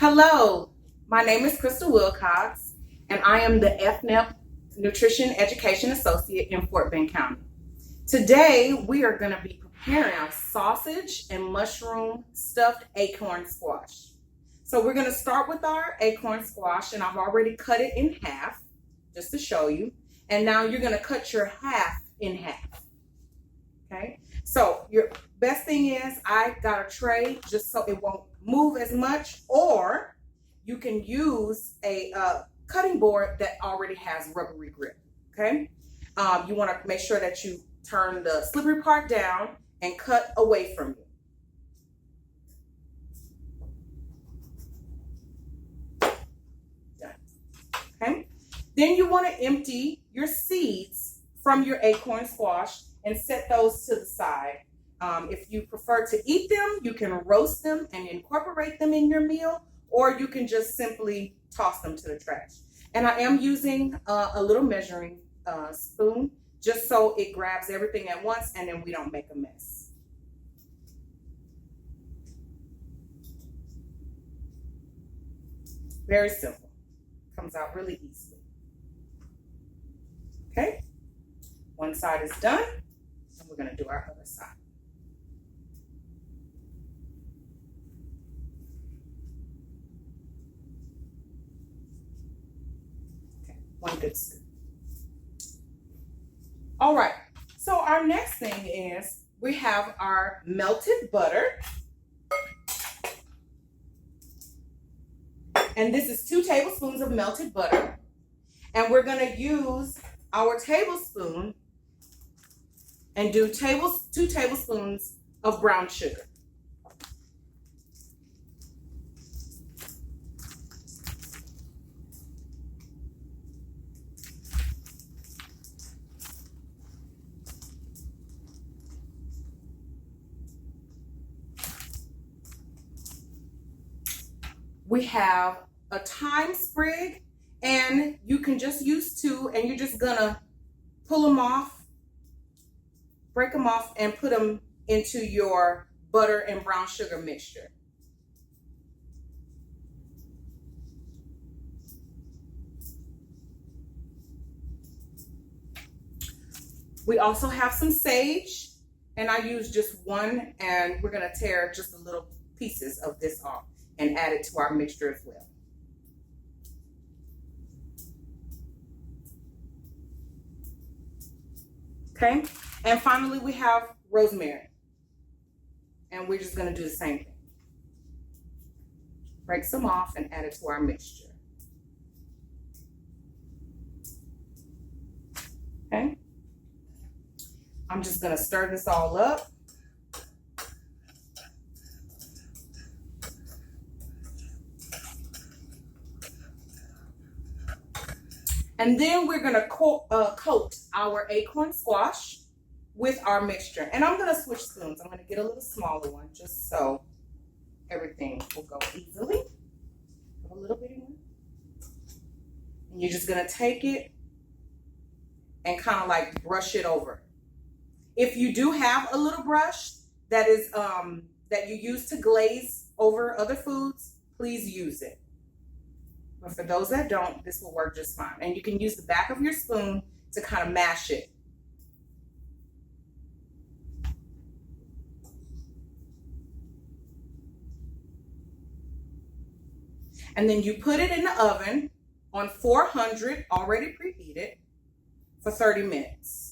Hello, my name is Crystal Wilcox, and I am the FNEP Nutrition Education Associate in Fort Bend County. Today, we are going to be preparing our sausage and mushroom stuffed acorn squash. So we're going to start with our acorn squash, and I've already cut it in half, just to show you. And now you're going to cut your half in half. Okay? So your best thing is I got a tray just so it won't move as much, or you can use a cutting board that already has rubbery grip. Okay, you want to make sure that you turn the slippery part down and cut away from you. Done. Okay, then you want to empty your seeds from your acorn squash and set those to the side. If you prefer to eat them, you can roast them and incorporate them in your meal, or you can just simply toss them to the trash. And I am using a little measuring spoon just so it grabs everything at once and then we don't make a mess. Very simple. Comes out really easily. Okay, one side is done, and we're going to do our other side. One good scoop. All right, so our next thing is we have our melted butter. And this is 2 tablespoons of melted butter. And we're gonna use our tablespoon and do 2 tablespoons of brown sugar. We have a thyme sprig, and you can just use 2, and you're just gonna pull them off, break them off, and put them into your butter and brown sugar mixture. We also have some sage, and I use just 1, and we're gonna tear just a little pieces of this off and add it to our mixture as well. Okay, and finally we have rosemary, and we're just going to do the same thing. Break some off and add it to our mixture. Okay, I'm just going to stir this all up. And then we're gonna coat our acorn squash with our mixture. And I'm gonna switch spoons. I'm gonna get a little smaller one just so everything will go easily. Put a little bit in. And you're just gonna take it and kind of like brush it over. If you do have a little brush that is that you use to glaze over other foods, please use it. But for those that don't, this will work just fine. And you can use the back of your spoon to kind of mash it. And then you put it in the oven on 400, already preheated, for 30 minutes.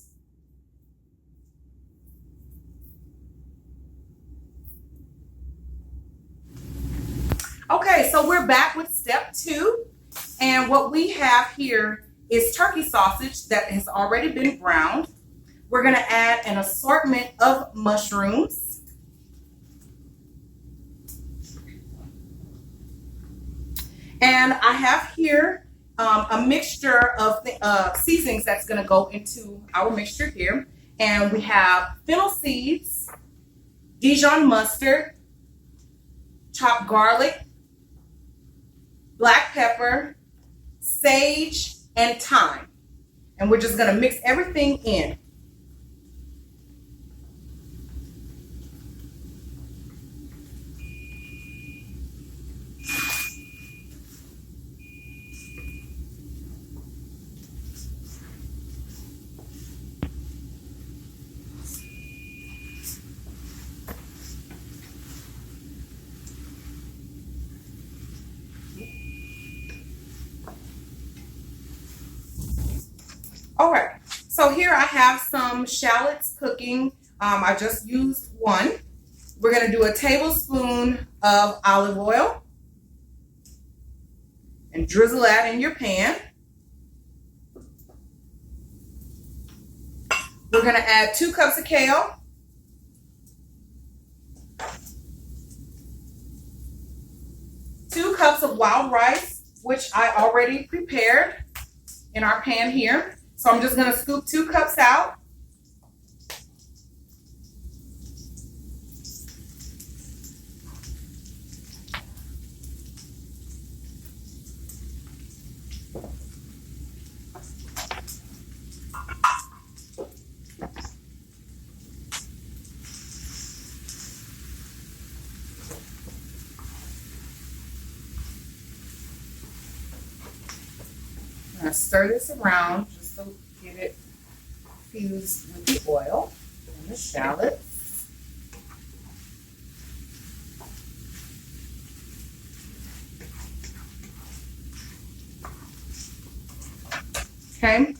Okay, so we're back with step 2. And what we have here is turkey sausage that has already been browned. We're gonna add an assortment of mushrooms. And I have here a mixture of seasonings that's gonna go into our mixture here. And we have fennel seeds, Dijon mustard, chopped garlic, black pepper, sage, and thyme. And we're just gonna mix everything in. All right, so here I have some shallots cooking. I just used one. We're gonna do a tablespoon of olive oil and drizzle that in your pan. We're gonna add 2 cups of kale, 2 cups of wild rice, which I already prepared in our pan here. So I'm just gonna scoop 2 cups out. I'm gonna stir this around just to get it fused with the oil and the shallots. Okay,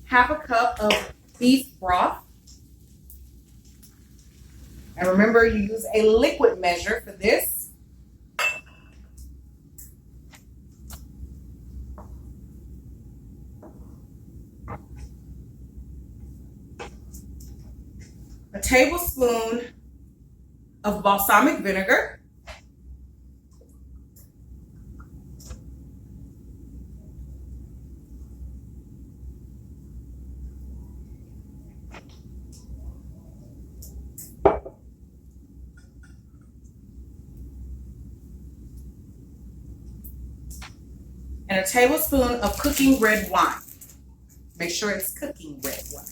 1/2 cup of beef broth. And remember, you use a liquid measure for this. A tablespoon of balsamic vinegar. And a tablespoon of cooking red wine. Make sure it's cooking red wine.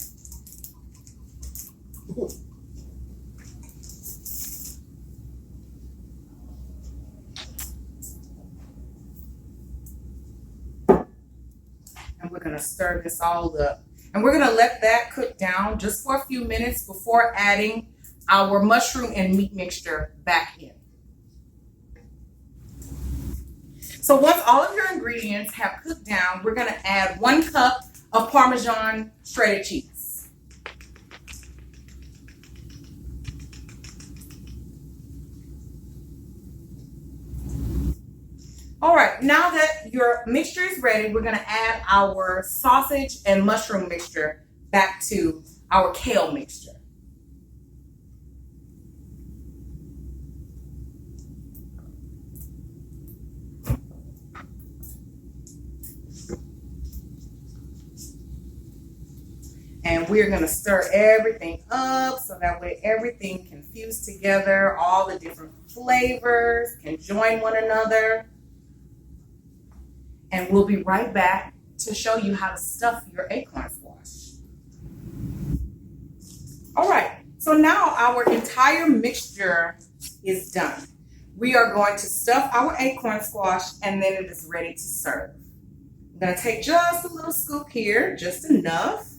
And we're gonna stir this all up. And we're gonna let that cook down just for a few minutes before adding our mushroom and meat mixture back in. So once all of your ingredients have cooked down, we're gonna add 1 cup of Parmesan shredded cheese. All right, now that your mixture is ready, we're gonna add our sausage and mushroom mixture back to our kale mixture. And we're gonna stir everything up so that way everything can fuse together, all the different flavors can join one another. And we'll be right back to show you how to stuff your acorn squash. All right, so now our entire mixture is done. We are going to stuff our acorn squash and then it is ready to serve. I'm gonna take just a little scoop here, just enough.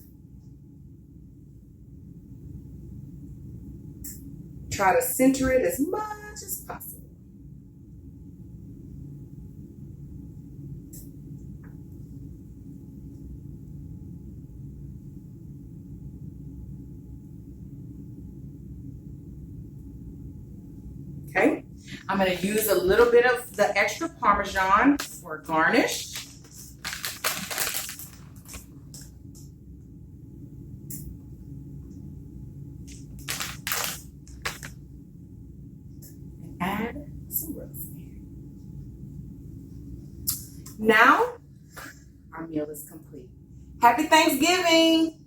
Try to center it as much as possible. Okay, I'm going to use a little bit of the extra Parmesan for garnish. And add some rosemary. Now, our meal is complete. Happy Thanksgiving!